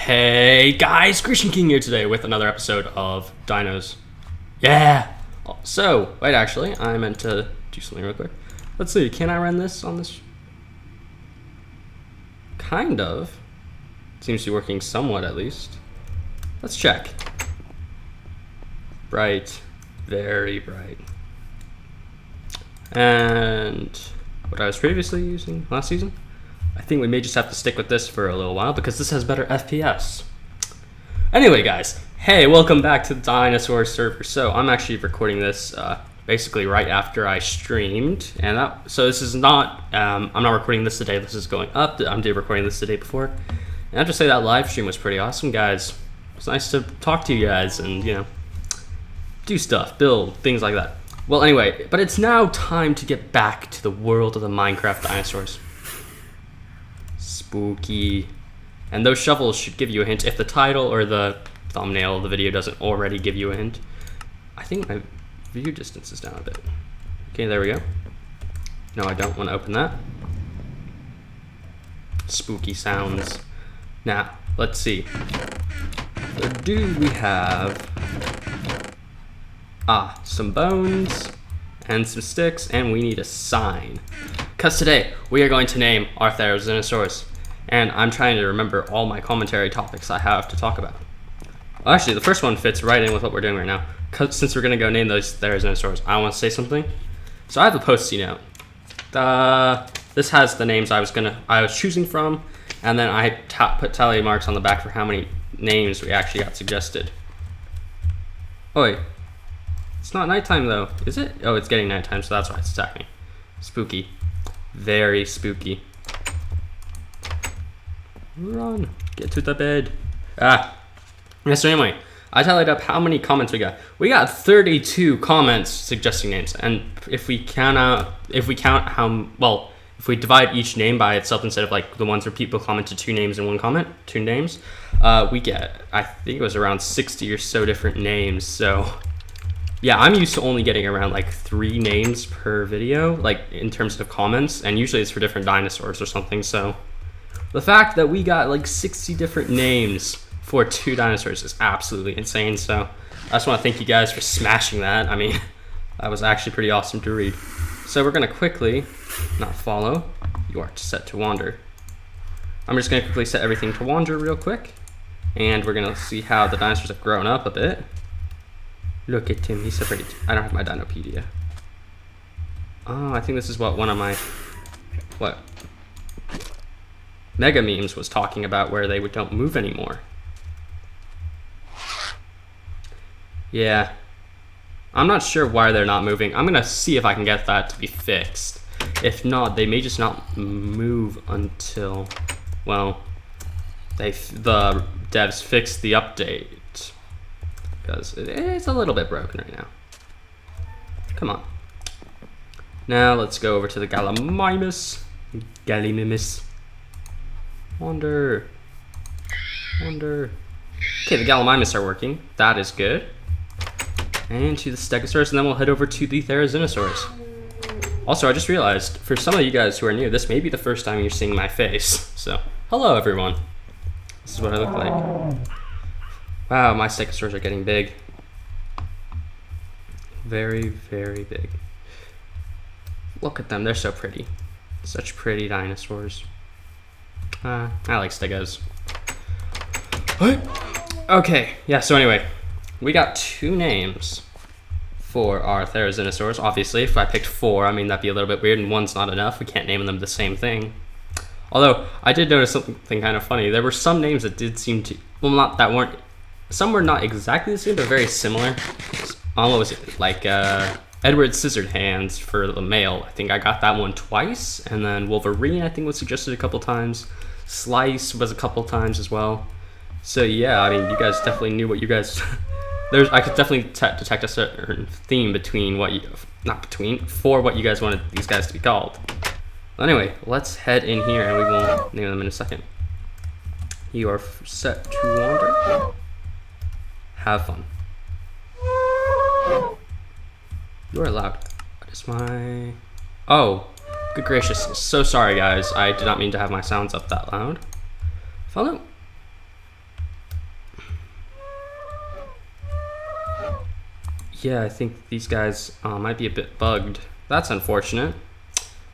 Hey guys, Christian King here today with another episode of Dinos. Yeah! So, wait, actually, I meant to do something real quick. Let's see, can I run this on this? Kind of. Seems to be working somewhat at least. Let's check. Bright. Very bright. And what I was previously using last season? I think we may just have to stick with this for a little while because this has better FPS. Anyway, guys, hey, welcome back to the Dinosaurs server. So I'm actually recording this basically right after I streamed, and so this is not. I'm not recording this today. This is going up. I'm recording this the day before, and I have to say that live stream was pretty awesome, guys. It's nice to talk to you guys and do stuff, build things like that. Well, anyway, but it's now time to get back to the world of the Minecraft dinosaurs. Spooky. And those shovels should give you a hint if the title or the thumbnail of the video doesn't already give you a hint. I think my view distance is down a bit. Okay, there we go. No, I don't want to open that. Spooky sounds. Now, let's see. So do we have some bones and some sticks, and we need a sign. Because today we are going to name our Dinosaurs, and I'm trying to remember all my commentary topics I have to talk about. Well, actually, the first one fits right in with what we're doing right now. Because since we're going to go name those Dinosaurs, I want to say something. So I have a Post-it note. This has the names I was choosing from, and then I put tally marks on the back for how many names we actually got suggested. Oh wait, it's not nighttime though, is it? Oh, it's getting nighttime, so that's why it's attacking. Spooky. Very spooky. Run. Get to the bed. Yeah, so anyway, I tallied up how many comments we got. We got 32 comments suggesting names, and if we divide each name by itself instead of like the ones where people commented two names in one comment, two names, we get, I think it was around 60 or so different names. So yeah, I'm used to only getting around like 3 names per video, like in terms of comments, and usually it's for different dinosaurs or something. So the fact that we got like 60 different names for 2 dinosaurs is absolutely insane. So I just want to thank you guys for smashing that. I mean, that was actually pretty awesome to read. So we're gonna quickly, not follow, you are set to wander. I'm just gonna quickly set everything to wander real quick, and we're gonna see how the dinosaurs have grown up a bit. Look at him, he's so pretty. I don't have my Dinopedia. Oh, I think this is what one of my, Mega Memes was talking about, where they don't move anymore. Yeah. I'm not sure why they're not moving. I'm gonna see if I can get that to be fixed. If not, they may just not move until, well, the devs fix the update. Because it's a little bit broken right now. Come on. Now let's go over to the Gallimimus. Wander. Wander. Okay, the Gallimimus are working. That is good. And to the Stegosaurus, and then we'll head over to the Therizinosaurs. Also, I just realized, for some of you guys who are new, this may be the first time you're seeing my face. So, hello everyone. This is what I look like. Wow, my Stegosaurs are getting big. Very, very big. Look at them, they're so pretty. Such pretty dinosaurs. I like Stegos. Okay, yeah, so anyway. We got 2 names for our Therizinosaurs. Obviously, if I picked 4, I mean, that'd be a little bit weird, and 1's not enough. We can't name them the same thing. Although, I did notice something kind of funny. There were some names that did seem to, some were not exactly the same, but very similar. What was it? Like, Edward Scissorhands for the male. I think I got that one twice. And then Wolverine, I think, was suggested a couple times. Slice was a couple times as well. So yeah, I mean, you guys definitely knew what you guys... I could definitely detect a certain theme between for what you guys wanted these guys to be called. Well, anyway, let's head in here and we will name them in a second. You are set to wander. Have fun. You are loud. What is my... Oh, good gracious. So sorry, guys. I did not mean to have my sounds up that loud. Follow. yeah, I think these guys might be a bit bugged. That's unfortunate.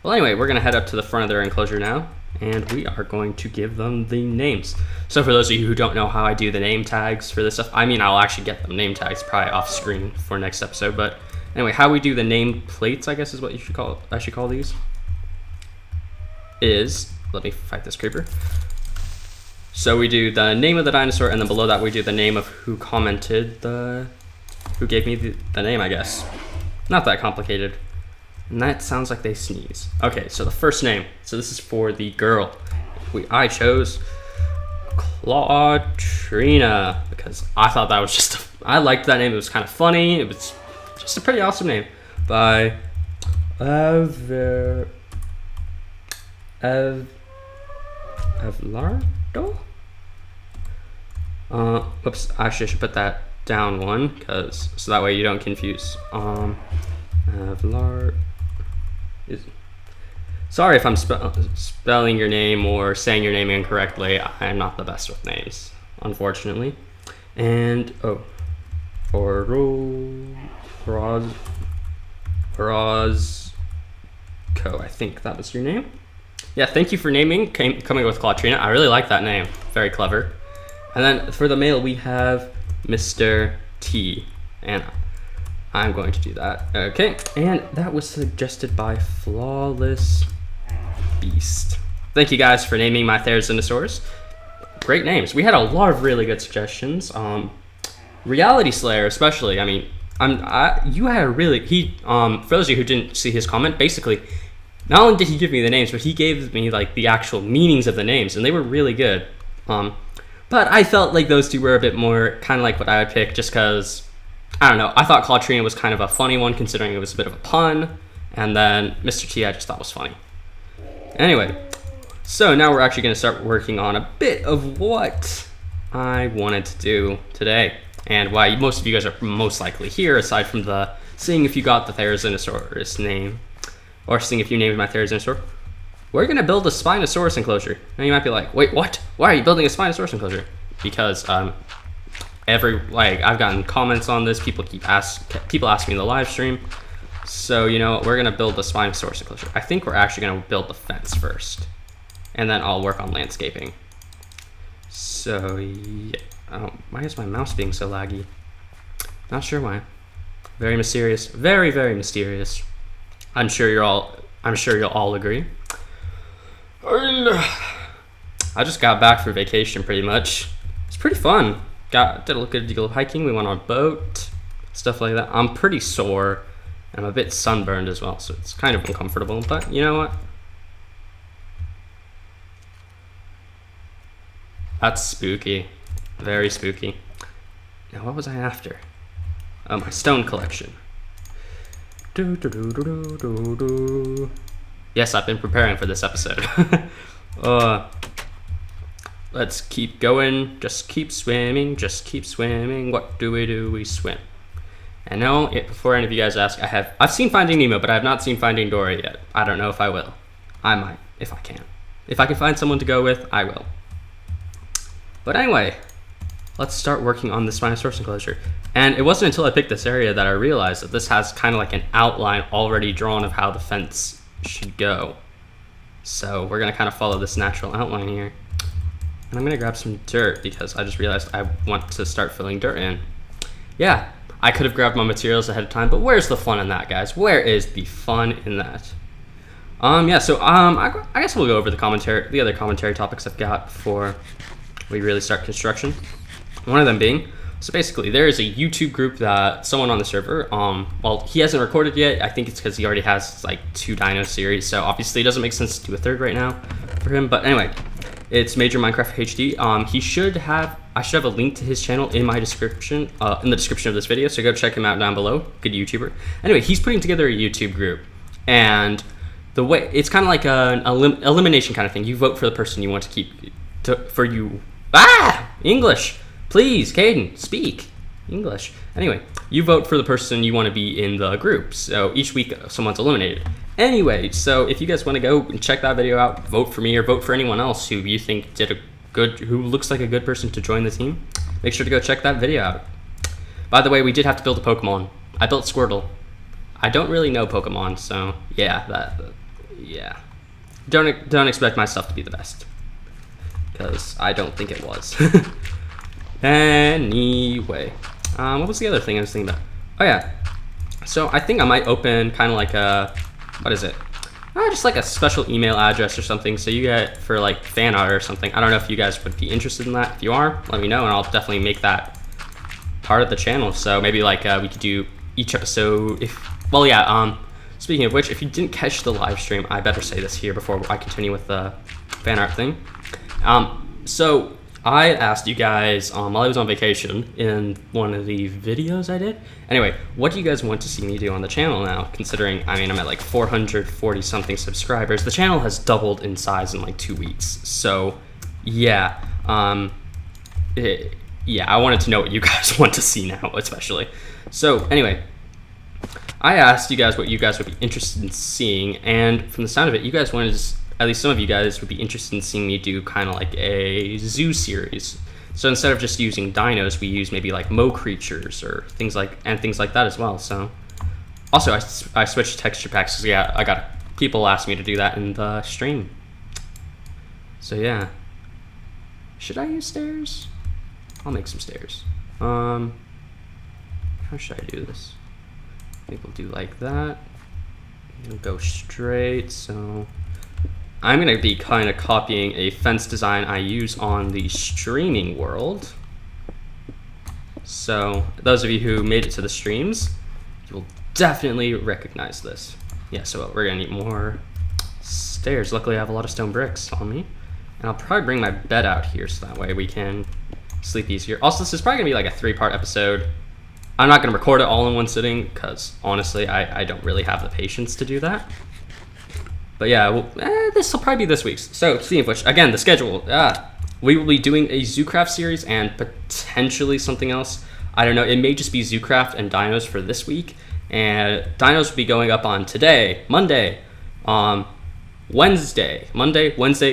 Well, anyway, we're going to head up to the front of their enclosure now, and we are going to give them the names. So for those of you who don't know how I do the name tags for this stuff, I mean, I'll actually get them name tags probably off screen for next episode, but anyway, how we do the name plates, I guess is what I should call these, is, let me fight this creeper. So we do the name of the dinosaur, and then below that we do the name of who commented who gave me the name, I guess. Not that complicated. And that sounds like they sneeze. Okay, so the first name. So this is for the girl. I chose Claudrina because I thought that was I liked that name. It was kind of funny. It was just a pretty awesome name. By Everlardo? Oops, actually I should put that down one, so that way you don't confuse. Sorry if I'm spelling your name or saying your name incorrectly. I'm not the best with names, unfortunately. And Orozco, I think that was your name. Yeah, thank you for coming with Claudrina. I really like that name. Very clever. And then for the male, we have Mr. T. And I'm going to do that. Okay, and that was suggested by Flawless Beast. Thank you guys for naming my Therizinosaurs. Great names. We had a lot of really good suggestions. Reality Slayer, especially. I mean, you had a really for those of you who didn't see his comment, basically, not only did he give me the names, but he gave me like the actual meanings of the names, and they were really good. But I felt like those two were a bit more kind of like what I would pick, just because, I don't know, I thought Claudrina was kind of a funny one considering it was a bit of a pun, and then Mr. T I just thought was funny. Anyway, so now we're actually going to start working on a bit of what I wanted to do today, and why most of you guys are most likely here, aside from the seeing if you got the Therizinosaurus name, or seeing if you named my Therizinosaur. We're going to build a Spinosaurus enclosure. Now you might be like, wait, what? Why are you building a Spinosaurus enclosure? Because I've gotten comments on this. People ask me in the live stream. So, you know, we're going to build the Spinosaurus enclosure. I think we're actually going to build the fence first, and then I'll work on landscaping. So, yeah. Oh, why is my mouse being so laggy? Not sure why. Very mysterious. Very, very mysterious. I'm sure you'll all agree. I just got back for vacation pretty much. It's pretty fun. Did a good deal of hiking. We went on a boat, stuff like that. I'm pretty sore. I'm a bit sunburned as well, so it's kind of uncomfortable, but you know what? That's spooky. Very spooky. Now, what was I after? My stone collection. Yes, I've been preparing for this episode. Let's keep going. Just keep swimming. Just keep swimming. What do? We swim. And now, before any of you guys ask, I've seen Finding Nemo, but I have not seen Finding Dory yet. I don't know if I will. I might, if I can. If I can find someone to go with, I will. But anyway, let's start working on the Spinosaurus enclosure. And it wasn't until I picked this area that I realized that this has kind of like an outline already drawn of how the fence should go. So we're gonna kind of follow this natural outline here. And I'm gonna grab some dirt because I just realized I want to start filling dirt in. Yeah, I could have grabbed my materials ahead of time, but where's the fun in that, guys? Where is the fun in that? Yeah, so I guess we'll go over the other commentary topics I've got before we really start construction. One of them being, so basically there is a YouTube group that someone on the server, well, he hasn't recorded yet. I think it's because he already has like 2 dino series, so obviously it doesn't make sense to do a 3rd right now for him. But anyway, it's Major Minecraft HD. I should have a link to his channel in my description, in the description of this video, so go check him out down below. Good YouTuber. Anyway, he's putting together a YouTube group, and the way it's kind of like an elimination kind of thing. You vote for the person you want to keep English. Please, Caden, speak English. Anyway, you vote for the person you want to be in the group. So each week, someone's eliminated. Anyway, so if you guys want to go and check that video out, vote for me or vote for anyone else who you think who looks like a good person to join the team, make sure to go check that video out. By the way, we did have to build a Pokemon. I built Squirtle. I don't really know Pokemon, so yeah, yeah. Don't expect my stuff to be the best, because I don't think it was. Anyway, what was the other thing I was thinking about? Oh yeah, so I think I might open kind of like a, what is it? Just like a special email address or something, so you get for like fan art or something. I don't know if you guys would be interested in that. If you are, let me know, and I'll definitely make that part of the channel. So maybe like we could do each episode. Well, yeah. Speaking of which, if you didn't catch the live stream, I better say this here before I continue with the fan art thing. So I asked you guys while I was on vacation in one of the videos I did. Anyway, what do you guys want to see me do on the channel now? Considering, I mean, I'm at like 440 something subscribers. The channel has doubled in size in like 2 weeks. So yeah, yeah, I wanted to know what you guys want to see now, especially. So anyway, I asked you guys what you guys would be interested in seeing, and from the sound of it, you guys wanted to, at least some of you guys would be interested in seeing me do kind of like a zoo series. So instead of just using dinos, we use maybe like Mo creatures or things like that as well. So also I switched texture packs because yeah, I got people asked me to do that in the stream. So yeah, should I use stairs? I'll make some stairs. How should I do this? I think we'll do like that. We'll go straight. So I'm gonna be kind of copying a fence design I use on the streaming world. So those of you who made it to the streams, you will definitely recognize this. Yeah, so we're gonna need more stairs. Luckily I have a lot of stone bricks on me. And I'll probably bring my bed out here so that way we can sleep easier. Also, this is probably gonna be like a 3-part episode. I'm not gonna record it all in one sitting because honestly, I don't really have the patience to do that. But yeah, well, this will probably be this week's. So, speaking of which, again, the schedule. We will be doing a ZooCraft series and potentially something else. I don't know. It may just be ZooCraft and Dinos for this week. And Dinos will be going up on today, Monday, Wednesday,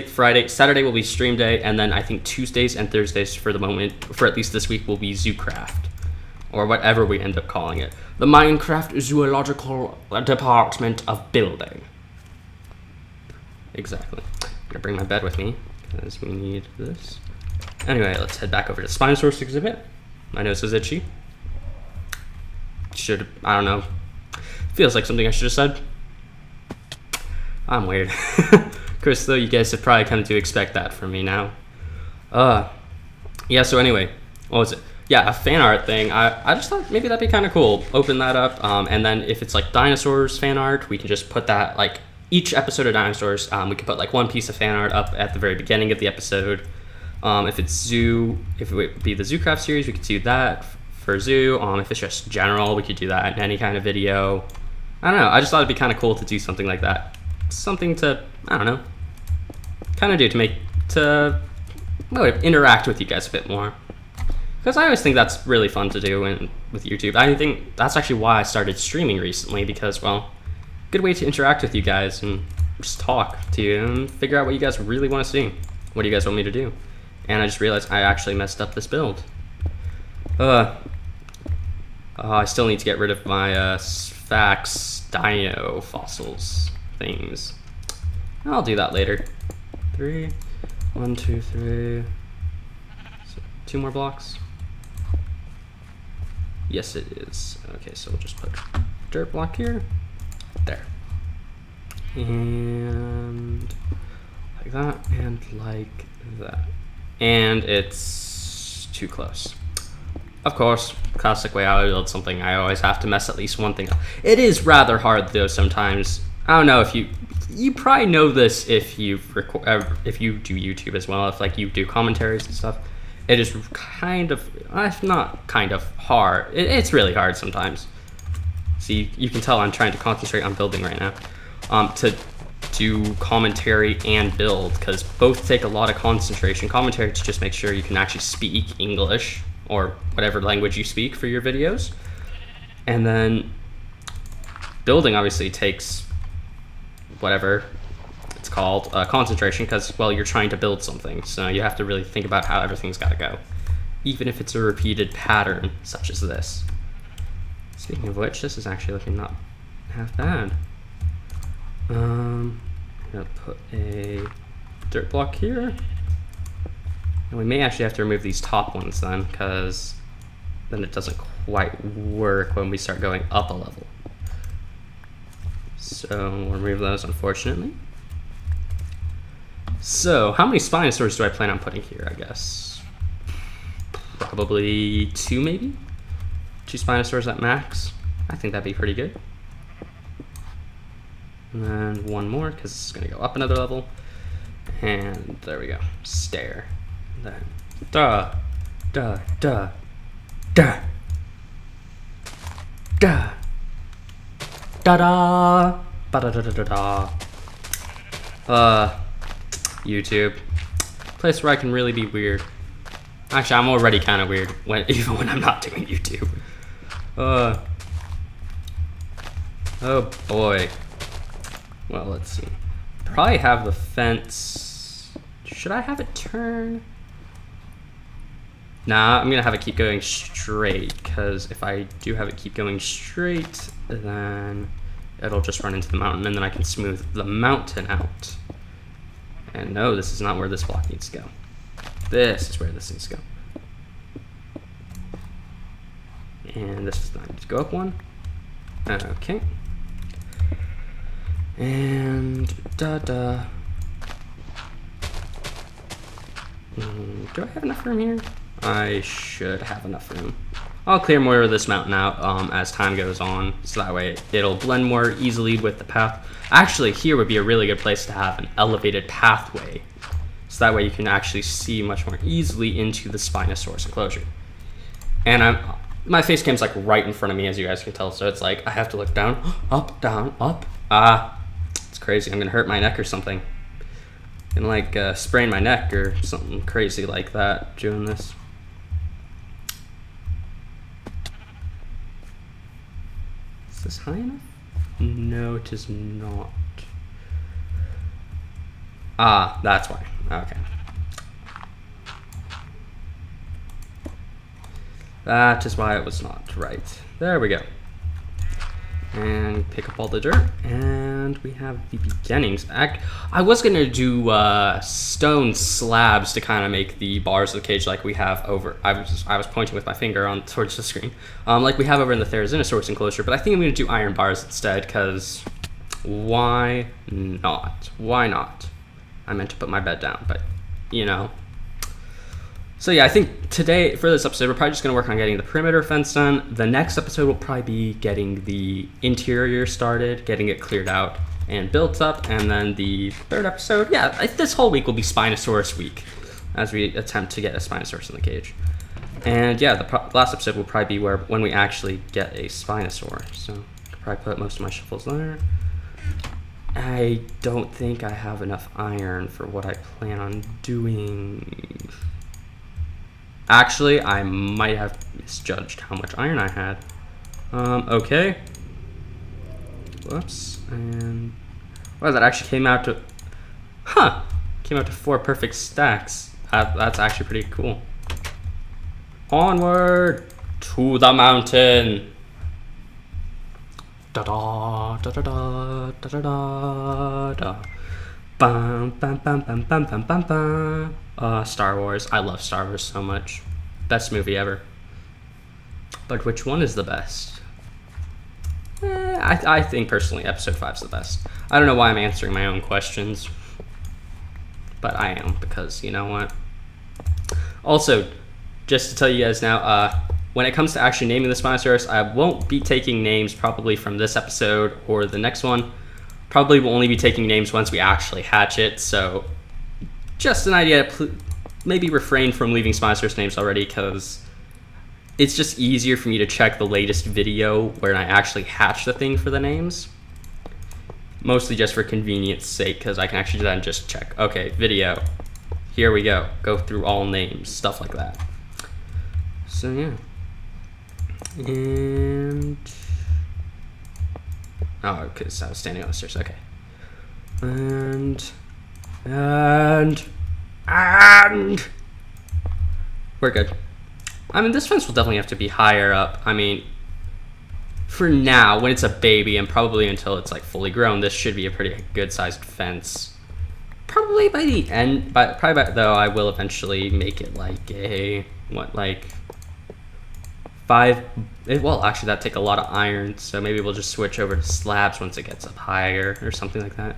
Friday, Saturday will be stream day, and then I think Tuesdays and Thursdays for the moment, for at least this week, will be ZooCraft, or whatever we end up calling it. The Minecraft Zoological Department of Building. Exactly. I'm gonna bring my bed with me because we need this. Anyway, let's head back over to Spinosaurus exhibit. My nose is itchy. I don't know. Feels like something I should have said. I'm weird. Of course, though, you guys have probably come to expect that from me now. Yeah, so anyway, what was it? Yeah, a fan art thing. I just thought maybe that'd be kind of cool. Open that up, and then if it's like Dinosaurs fan art, we can just put that, like, each episode of Dinosaurs, we could put like one piece of fan art up at the very beginning of the episode. If it would be the ZooCraft series, we could do that for zoo. If it's just general, we could do that in any kind of video. I don't know, I just thought it'd be kind of cool to do something like that. Something to, I don't know, kind of do to interact with you guys a bit more. Because I always think that's really fun to do with YouTube. I think that's actually why I started streaming recently, because, well, good way to interact with you guys and just talk to you and figure out what you guys really want to see. What do you guys want me to do? And I just realized I actually messed up this build. I still need to get rid of my Sphax Dino fossils things. I'll do that later. 1, 2, 3. So 2 more blocks. Yes, it is. Okay, so we'll just put dirt block here. There. And like that, and like that. And it's too close. Of course, classic way I build something, I always have to mess at least one thing up. It is rather hard though sometimes. I don't know if you probably know this if you do YouTube as well, if like you do commentaries and stuff. It is kind of, if not kind of hard. It's really hard sometimes. See, you can tell I'm trying to concentrate on building right now. To do commentary and build, because both take a lot of concentration. Commentary to just make sure you can actually speak English or whatever language you speak for your videos. And then building obviously takes whatever it's called, concentration, because, well, you're trying to build something. So you have to really think about how everything's got to go, even if it's a repeated pattern such as this. Speaking of which, this is actually looking not half bad. I'm gonna put a dirt block here. And we may actually have to remove these top ones then, because then it doesn't quite work when we start going up a level. So we'll remove those, unfortunately. So how many Spinosaurs do I plan on putting here, I guess? Probably 2 maybe? 2 Spinosaurs at max. I think that'd be pretty good. And then 1 more, because it's going to go up another level. And there we go. Stair. Then da da da da da da da ba da da da da da. YouTube, place where I can really be weird. Actually, I'm already kind of weird even when I'm not doing YouTube. Oh boy. Well, let's see. Probably have the fence. Should I have it turn? Nah, I'm gonna have it keep going straight, because if I do have it keep going straight, then it'll just run into the mountain, and then I can smooth the mountain out. And no, this is not where this block needs to go. This is where this needs to go. And this does not need to go up 1. Okay. And da-da. Do I have enough room here? I should have enough room. I'll clear more of this mountain out as time goes on, so that way it'll blend more easily with the path. Actually, here would be a really good place to have an elevated pathway, so that way you can actually see much more easily into the Spinosaurus enclosure. And my face cam's like right in front of me, as you guys can tell, so it's like I have to look down, up, down, up. It's crazy. I'm gonna hurt my neck or something. I'm gonna like sprain my neck or something crazy like that doing this. Is this high enough? No, it is not. That's why. Okay. That is why it was not right. There we go. And pick up all the dirt, and we have the beginnings. I was gonna do stone slabs to kind of make the bars of the cage like we have over. I was pointing with my finger on towards the screen, like we have over in the Therizinosaurus enclosure. But I think I'm gonna do iron bars instead, because why not? Why not? I meant to put my bed down, but you know. So yeah, I think today, for this episode, we're probably just going to work on getting the perimeter fence done. The next episode will probably be getting the interior started, getting it cleared out and built up. And then the third episode, yeah, this whole week will be Spinosaurus week, as we attempt to get a Spinosaurus in the cage. And yeah, the last episode will probably be when we actually get a Spinosaur. So I could probably put most of my shovels there. I don't think I have enough iron for what I plan on doing. Actually, I might have misjudged how much iron I had. Okay. Whoops. And well, that actually came out to, came out to 4 perfect stacks. That's actually pretty cool. Onward to the mountain. Da da da da da da da da da. Bum bum bum bum bum bum bum bum. Star Wars. I love Star Wars so much. Best movie ever. But which one is the best? I think personally Episode 5 is the best. I don't know why I'm answering my own questions, but I am, because you know what? Also, just to tell you guys now, when it comes to actually naming the Spinosaurus, I won't be taking names probably from this episode or the next one. Probably will only be taking names once we actually hatch it, so just an idea, maybe refrain from leaving Spinosaurus names already, because it's just easier for me to check the latest video where I actually hatch the thing for the names. Mostly just for convenience sake, because I can actually then just check, okay, video, here we go through all names, stuff like that. So yeah. And oh, because I was standing on the stairs, okay. And we're good. I mean, this fence will definitely have to be higher up. I mean, for now, when it's a baby, and probably until it's like fully grown, this should be a pretty good sized fence. Probably by the end, though, I will eventually make it like a, like 5, well, actually that'd take a lot of iron, so maybe we'll just switch over to slabs once it gets up higher or something like that.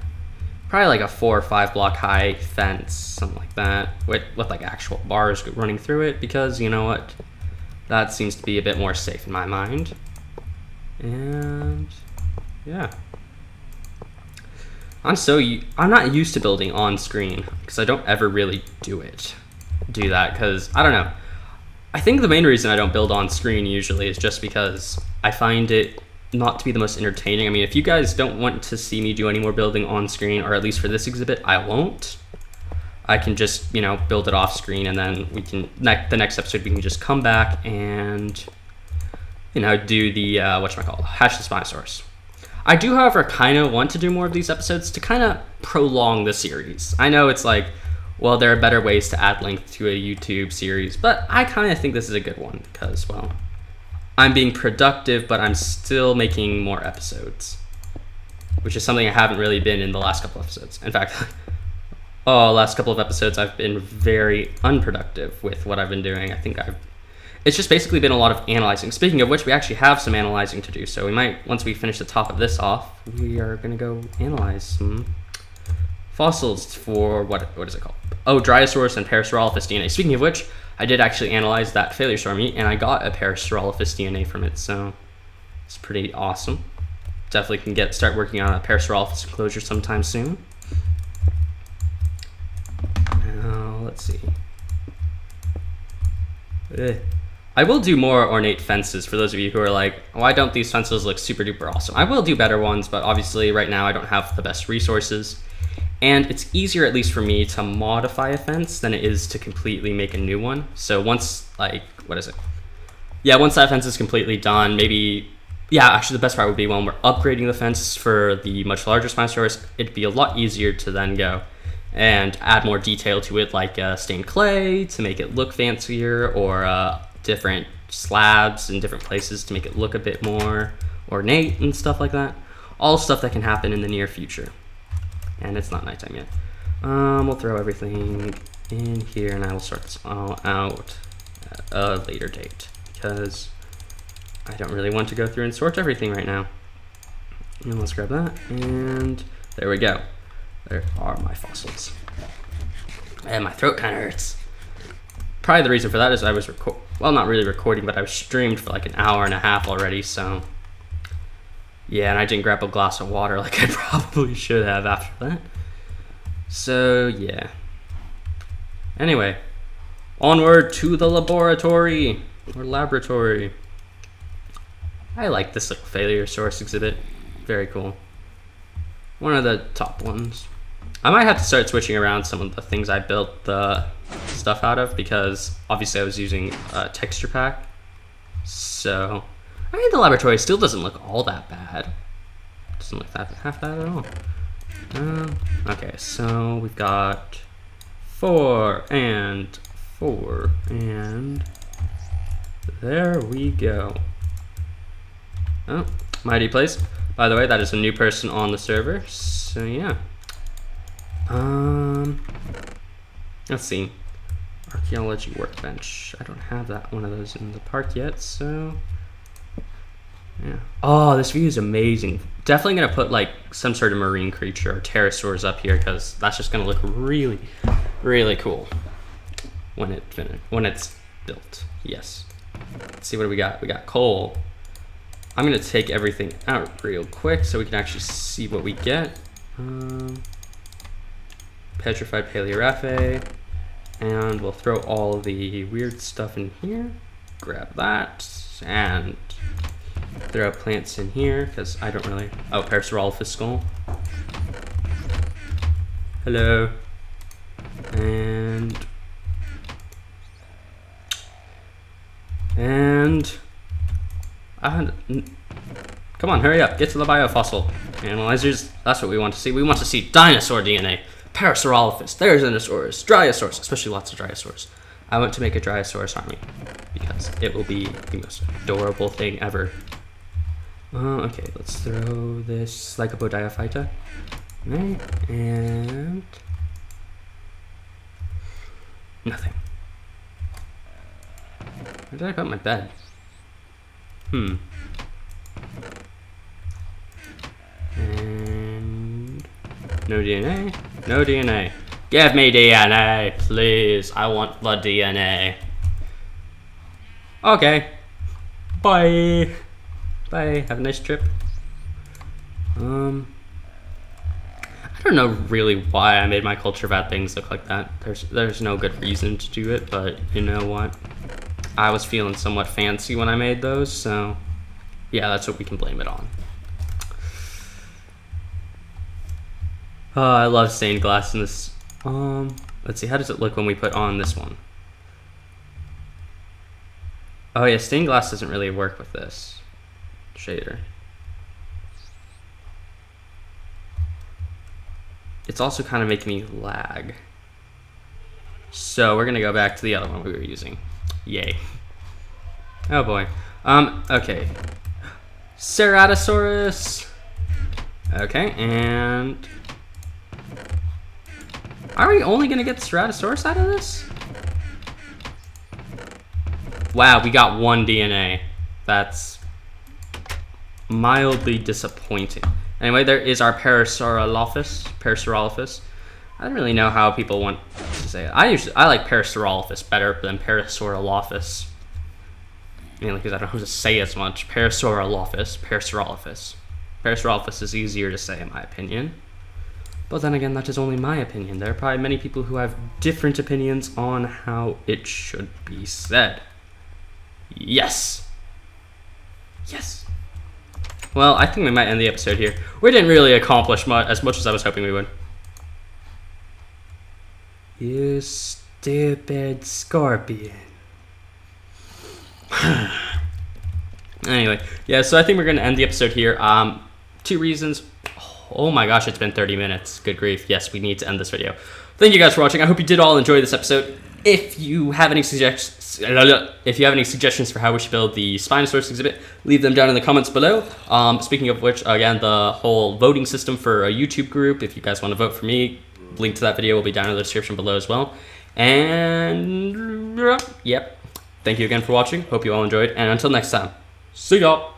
Probably like a 4 or 5 block high fence, something like that, with like actual bars running through it, because you know what, that seems to be a bit more safe in my mind. And yeah, I'm not used to building on screen because I don't ever really do that because I don't know. I think the main reason I don't build on screen usually is just because I find it not to be the most entertaining. I mean, if you guys don't want to see me do any more building on screen, or at least for this exhibit, I won't. I can just, you know, build it off screen, and then we can, the next episode, we can just come back and, you know, do the, hatch the Spinosaurus. I do, however, kind of want to do more of these episodes to kind of prolong the series. I know it's like, well, there are better ways to add length to a YouTube series, but I kind of think this is a good one because, well, I'm being productive, but I'm still making more episodes, which is something I haven't really been in the last couple episodes. In fact, last couple of episodes, I've been very unproductive with what I've been doing. It's just basically been a lot of analyzing. Speaking of which, we actually have some analyzing to do. So we might, once we finish the top of this off, we are going to go analyze some fossils for, what is it called? Oh, Dinosaurs and Parasaurolophus DNA. Speaking of which, I did actually analyze that failure star meat, and I got a Parasaurolophus DNA from it. So it's pretty awesome. Definitely can start working on a Parasaurolophus enclosure sometime soon. Now, let's see. I will do more ornate fences for those of you who are like, why don't these fences look super duper awesome? I will do better ones, but obviously right now I don't have the best resources. And it's easier, at least for me, to modify a fence than it is to completely make a new one. So once, like, once that fence is completely done, actually the best part would be when we're upgrading the fence for the much larger Spinosaurus, it'd be a lot easier to then go and add more detail to it, like stained clay to make it look fancier, or different slabs in different places to make it look a bit more ornate and stuff like that. All stuff that can happen in the near future. And it's not nighttime yet. We'll throw everything in here, and I will sort this all out at a later date because I don't really want to go through and sort everything right now. And let's grab that, and there we go. There are my fossils. And my throat kind of hurts. Probably the reason for that is I was not really recording, but I was streamed for like an hour and a half already, so yeah, and I didn't grab a glass of water like I probably should have after that. So yeah. Anyway, onward to the laboratory, or laboratory. I like this little failure source exhibit. Very cool. One of the top ones. I might have to start switching around some of the things I built the stuff out of, because obviously I was using a texture pack. So, I mean, the laboratory still doesn't look all that bad. Doesn't look half bad at all. Okay, so we've got 4 and 4, and there we go. Oh, mighty place. By the way, that is a new person on the server, so yeah. Let's see. Archaeology workbench. I don't have that one of those in the park yet, so yeah. Oh, this view is amazing. Definitely gonna put like some sort of marine creature or pterosaurs up here, because that's just gonna look really, really cool when it's built. Yes. Let's see, what do we got? We got coal. I'm gonna take everything out real quick so we can actually see what we get. Petrified paleoraphe, and we'll throw all the weird stuff in here. Grab that, and throw plants in here, because I don't really... Oh, Parasaurolophus skull. Hello. And... come on, hurry up. Get to the biofossil analyzers. That's what we want to see. We want to see dinosaur DNA. Parasaurolophus, Therizinosaurus, Dryosaurs, especially lots of Dryosaurs. I want to make a Dryosaurus army because it will be the most adorable thing ever. Okay, let's throw this Lycopodiophyta. Right, and nothing. Where did I put my bed? And no DNA. No DNA. Give me DNA, please. I want the DNA. Okay. Bye. Bye. Have a nice trip. I don't know really why I made my culture vat things look like that. There's no good reason to do it, but you know what? I was feeling somewhat fancy when I made those, so yeah, that's what we can blame it on. I love stained glass in this. Let's see, how does it look when we put on this one? Oh yeah, stained glass doesn't really work with this shader. It's also kind of making me lag. So we're gonna go back to the other one we were using. Yay. Oh boy. Okay. Ceratosaurus. Okay, and are we only gonna get the Ceratosaurus out of this? Wow, we got 1 DNA. That's mildly disappointing. Anyway, there is our Parasaurolophus. I don't really know how people want to say it. I like Parasaurolophus better than Parasaurolophus. Mainly because I don't know how to say as much. Parasaurolophus. Parasaurolophus is easier to say in my opinion. But then again, that is only my opinion. There are probably many people who have different opinions on how it should be said. Yes. Yes. Well, I think we might end the episode here. We didn't really accomplish as much as I was hoping we would. You stupid scorpion. Anyway, yeah, so I think we're going to end the episode here. 2 reasons. Oh my gosh, it's been 30 minutes. Good grief. Yes, we need to end this video. Thank you guys for watching. I hope you did all enjoy this episode. If you have any suggestions for how we should build the Spinosaurus exhibit, leave them down in the comments below. Speaking of which, again, the whole voting system for a YouTube group, if you guys want to vote for me, link to that video will be down in the description below as well. And yep, thank you again for watching. Hope you all enjoyed, and until next time, see y'all.